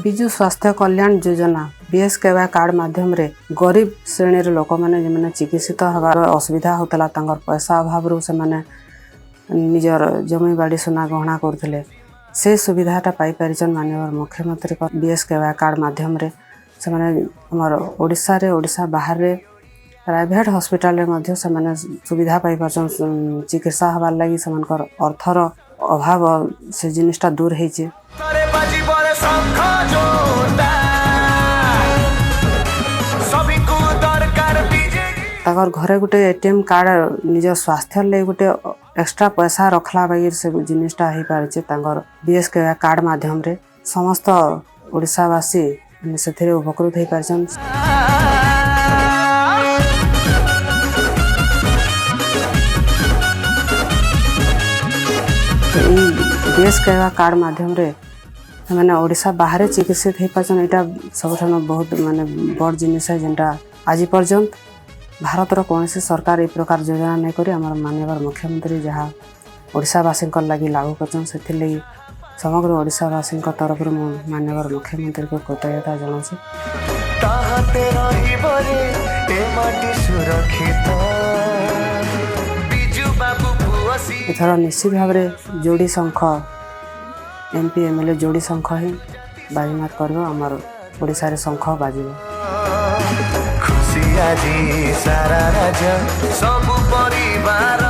विजु स्वास्थ्य Kalyan Yojana BSKY card माध्यम रे गरीब श्रेणी लोक मैंने चिकित्सित हबार असुविधा होता पैसा अभाव से मैंने निजर जमी बाड़ी सुना गहना करते से सुविधाटा पाइपर माननीय मुख्यमंत्री बीएसकेवाई कार्ड माध्यम रे से ओडिशा रे ओडिशा बाहर रे प्राइवेट हॉस्पिटल रे से सुविधा पाइपर चिकित्सा हबार लगी से अर्थर अभाव से जिनिसटा दूर होइछे। ताकर घरे गोटे एटीएम कार्ड निज स्वास्थ्य ले गोटे एक्स्ट्रा पैसा रखला बागी से जिनिसटा हो पारे तांगर बीएसकेवाई कार्ड माध्यम रे समस्त ओडिशावासी से उपकृत हो पारछन। बीएसकेवाई कार्ड माध्यम रे मैंने ओडिशा बाहर चिकित्सित हो पारछन। एटा सब बहुत माने बड़ जिनिस है जेनटा आज पर्यंत भारतर कौन सरकार ए प्रकार योजना नहीं करी आम माननीय मुख्यमंत्री जहाँ ओडिशावासी लगी लागू कर समग्र ओडिशावासी तरफ माननीय मुख्यमंत्री को कृतज्ञता जनाऊँ। एथर निश्चित भाव में जोड़ी शंख एमपी एमएलए जोड़ी शंख ही बाजीमात कर आमर ओडिशा रे शंख बाजिबो। खुशी आज सारा राज्य सब परिवार